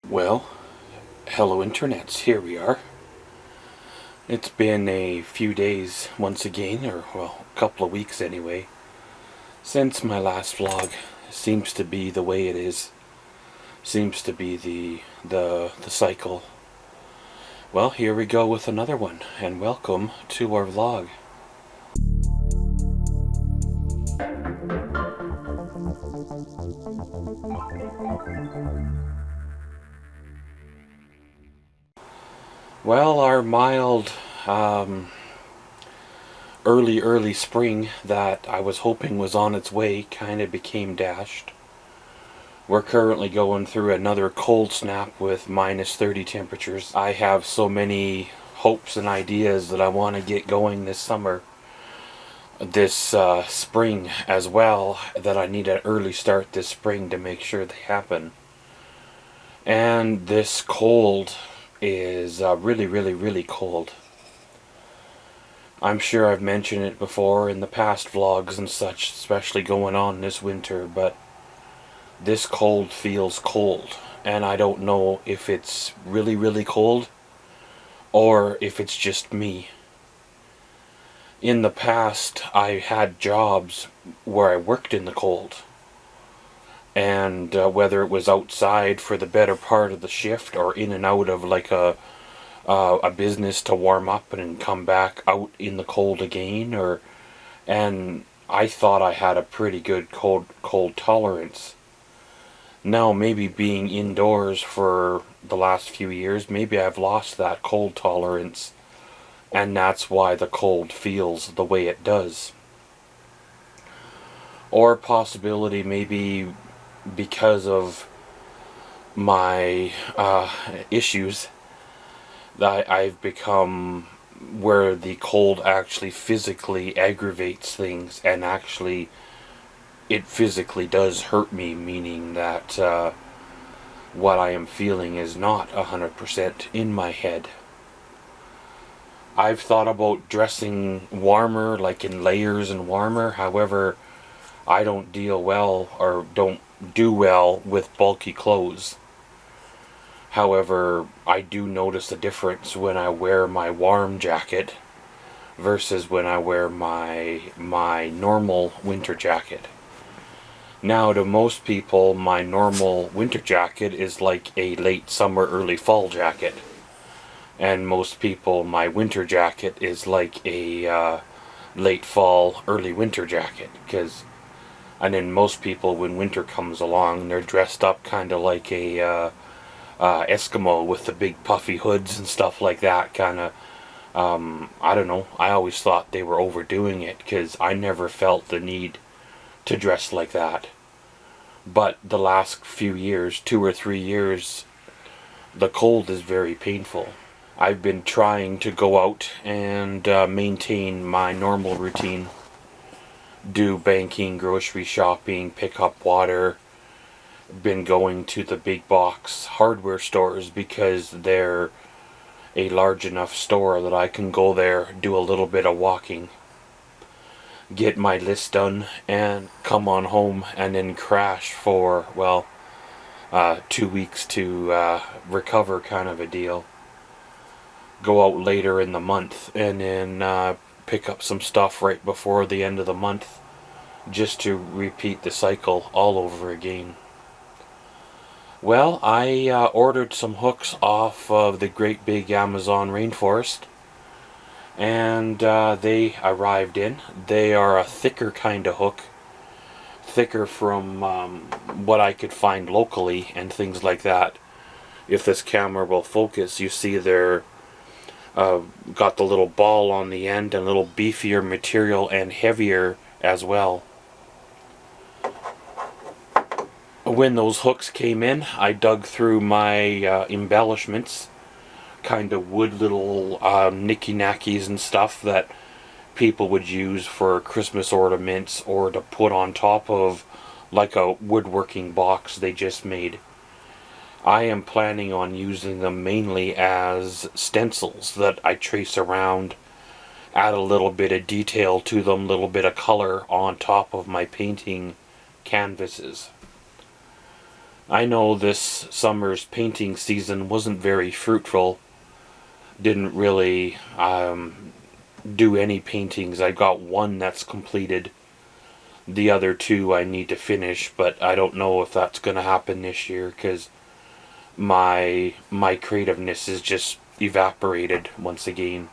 Well, hello internets, here we are. It's been a few days once again, or well, a couple of weeks anyway, since my last vlog. Seems to be the way it is. Seems to be the cycle. Well, here we go with another one, and welcome to our vlog. Well, our mild early spring that I was hoping was on its way kind of became dashed. We're currently going through another cold snap with -30 temperatures. I have so many hopes and ideas that I want to get going this summer, this spring as well, that I need an early start this spring to make sure they happen. And this cold is really cold. I'm sure I've mentioned it before in the past vlogs and such, especially going on this winter, but this cold feels cold, and I don't know if it's really cold or if it's just me. In the past, I had jobs where I worked in the cold, and whether it was outside for the better part of the shift or in and out of like a business to warm up and come back out in the cold again, and I thought I had a pretty good cold tolerance. Now, maybe being indoors for the last few years, maybe I've lost that cold tolerance, and that's why the cold feels the way it does. Or possibility maybe because of my issues, that I've become where the cold actually physically aggravates things, and actually it physically does hurt me, meaning that what I am feeling is not 100% in my head. I've thought about dressing warmer, like in layers and warmer. However, I don't deal well or don't do well with bulky clothes. However, I do notice a difference when I wear my warm jacket versus when I wear my normal winter jacket. Now, to most people, my normal winter jacket is like a late summer, early fall jacket. And most people, my winter jacket is like a late fall, early winter jacket. And then most people, when winter comes along, they're dressed up kind of like a Eskimo with the big puffy hoods and stuff like that, kind of. I don't know, I always thought they were overdoing it, because I never felt the need to dress like that. But the last few years, 2 or 3 years, the cold is very painful. I've been trying to go out and maintain my normal routine. Do banking, grocery shopping, pick up water. Been going to the big box hardware stores because they're a large enough store that I can go there, do a little bit of walking, get my list done, and come on home, and then crash for, well, 2 weeks to recover, kind of a deal. Go out later in the month and then pick up some stuff right before the end of the month, just to repeat the cycle all over again. Well, I ordered some hooks off of the great big Amazon rainforest, and they arrived in. They are a thicker kind of hook, thicker from what I could find locally and things like that. If this camera will focus, you see they're got the little ball on the end, and a little beefier material and heavier as well. When those hooks came in, I dug through my embellishments, kind of wood little knicky-knackies and stuff that people would use for Christmas ornaments or to put on top of like a woodworking box they just made. I am planning on using them mainly as stencils that I trace around, add a little bit of detail to them, little bit of color on top of my painting canvases. I know this summer's painting season wasn't very fruitful. Didn't really do any paintings. I got one that's completed. The other two I need to finish, but I don't know if that's going to happen this year because my creativeness is just evaporated once again.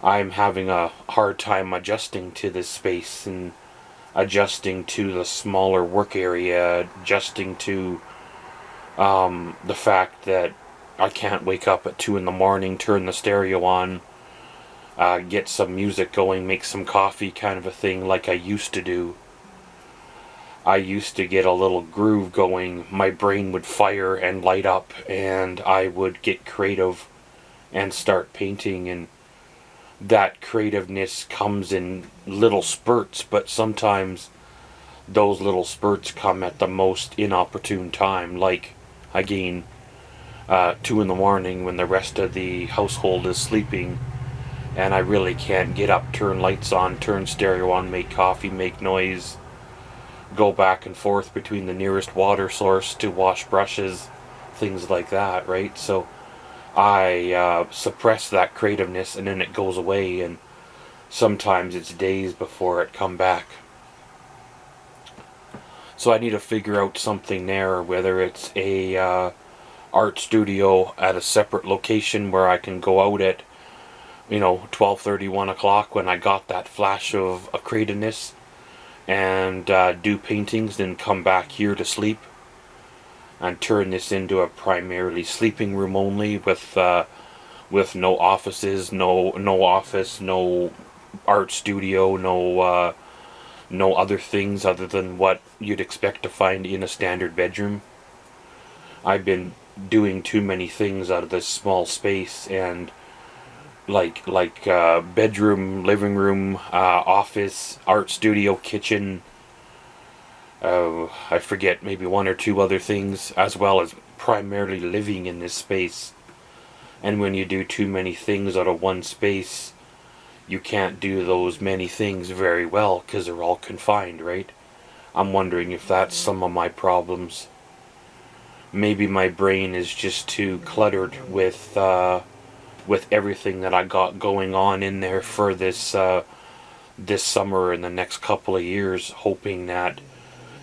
I'm having a hard time adjusting to this space and adjusting to the smaller work area, adjusting to the fact that I can't wake up at 2 in the morning, turn the stereo on, get some music going, make some coffee kind of a thing like I used to do. I used to get a little groove going, my brain would fire and light up, and I would get creative and start painting, and that creativeness comes in little spurts, but sometimes those little spurts come at the most inopportune time, like, again, 2 in the morning when the rest of the household is sleeping, and I really can't get up, turn lights on, turn stereo on, make coffee, make noise, go back and forth between the nearest water source to wash brushes, things like that, right? So I suppress that creativeness, and then it goes away, and sometimes it's days before it come back. So I need to figure out something there, whether it's a art studio at a separate location where I can go out at 12:30, 1 o'clock when I got that flash of creativeness, and do paintings, then come back here to sleep and turn this into a primarily sleeping room only, with no offices, no office, no art studio, no other things other than what you'd expect to find in a standard bedroom. I've been doing too many things out of this small space, and like bedroom, living room, office, art studio, kitchen, I forget, maybe one or two other things, as well as primarily living in this space. And when you do too many things out of one space, you can't do those many things very well because they're all confined, right? I'm wondering if that's some of my problems. Maybe my brain is just too cluttered with everything that I got going on in there for this this summer and the next couple of years, hoping that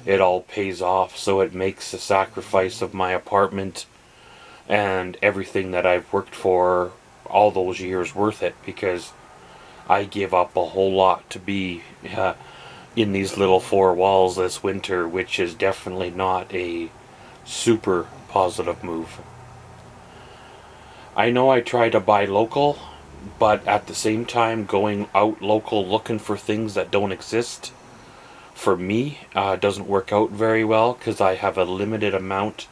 it all pays off, so it makes the sacrifice of my apartment and everything that I've worked for all those years worth it, because I give up a whole lot to be in these little four walls this winter, which is definitely not a super positive move. I know I try to buy local, but at the same time going out local looking for things that don't exist, for me, doesn't work out very well, because I have a limited amount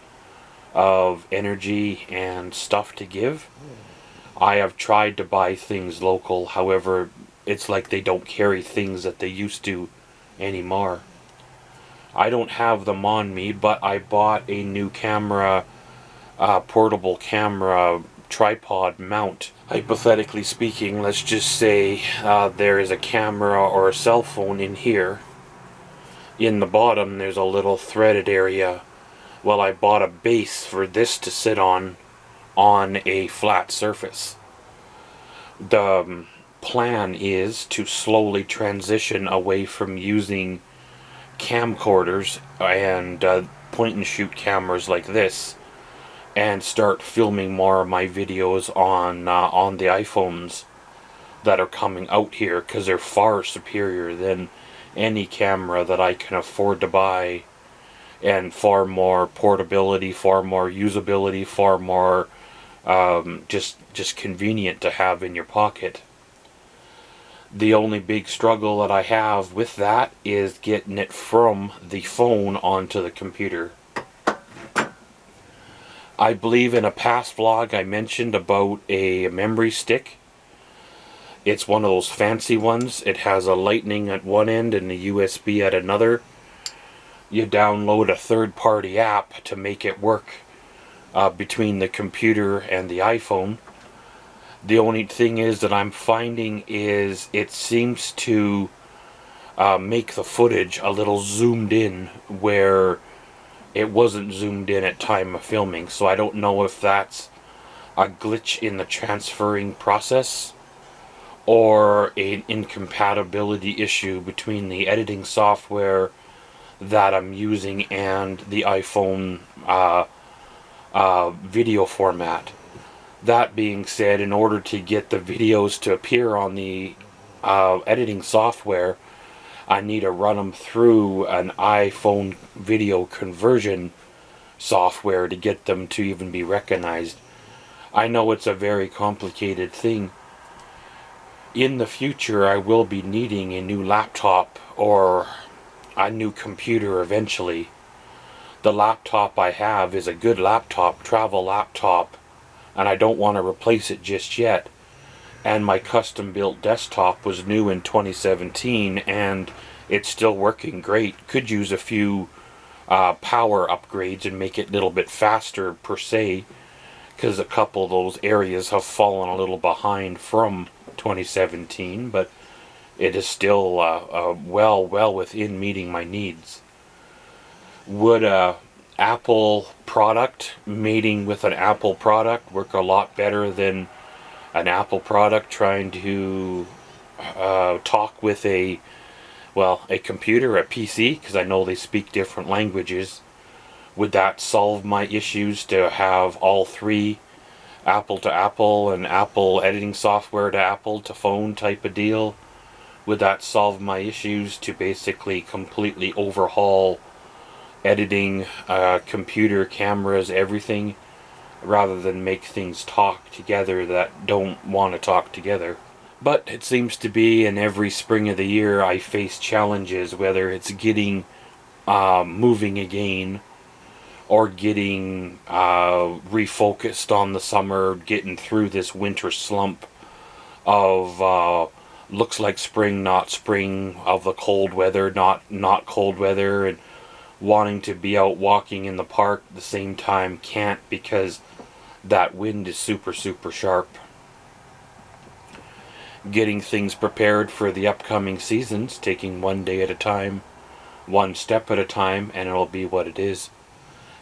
of energy and stuff to give. I have tried to buy things local, however, it's like they don't carry things that they used to anymore. I don't have them on me, but I bought a new camera, portable camera tripod mount. Hypothetically speaking, let's just say there is a camera or a cell phone in here. In the bottom there's a little threaded area. Well, I bought a base for this to sit on a flat surface. The plan is to slowly transition away from using camcorders and point and shoot cameras like this, and start filming more of my videos on the iPhones that are coming out here, because they're far superior than any camera that I can afford to buy, and far more portability, far more usability, far more just convenient to have in your pocket. The only big struggle that I have with that is getting it from the phone onto the computer. I believe in a past vlog I mentioned about a memory stick. It's one of those fancy ones. It has a lightning at one end and a USB at another. You download a third-party app to make it work between the computer and the iPhone. The only thing is that I'm finding is it seems to make the footage a little zoomed in, where it wasn't zoomed in at time of filming, so I don't know if that's a glitch in the transferring process or an incompatibility issue between the editing software that I'm using and the iPhone video format. That being said, in order to get the videos to appear on the editing software, I need to run them through an iPhone video conversion software to get them to even be recognized. I know it's a very complicated thing. In the future, I will be needing a new laptop or a new computer eventually. The laptop I have is a good laptop, travel laptop, and I don't want to replace it just yet. And my custom built desktop was new in 2017 and it's still working great. Could use a few power upgrades and make it a little bit faster per se, because a couple of those areas have fallen a little behind from 2017, but it is still well within meeting my needs. Would a Apple product mating with an Apple product work a lot better than an Apple product trying to talk with a computer, a PC, because I know they speak different languages? Would that solve my issues to have all three, Apple to Apple and Apple editing software to Apple to phone type of deal? Would that solve my issues to basically completely overhaul editing, computer, cameras, everything, rather than make things talk together that don't want to talk together? But it seems to be in every spring of the year I face challenges, whether it's getting moving again or getting refocused on the summer, getting through this winter slump of looks like spring, not spring, of the cold weather, not cold weather, and wanting to be out walking in the park at the same time can't because that wind is super sharp. Getting things prepared for the upcoming seasons, taking one day at a time, one step at a time, and it'll be what it is.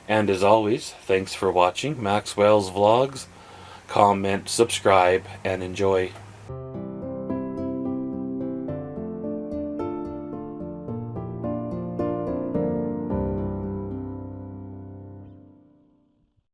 And as always, thanks for watching Maxwell's Vlogs. Comment, subscribe, and enjoy.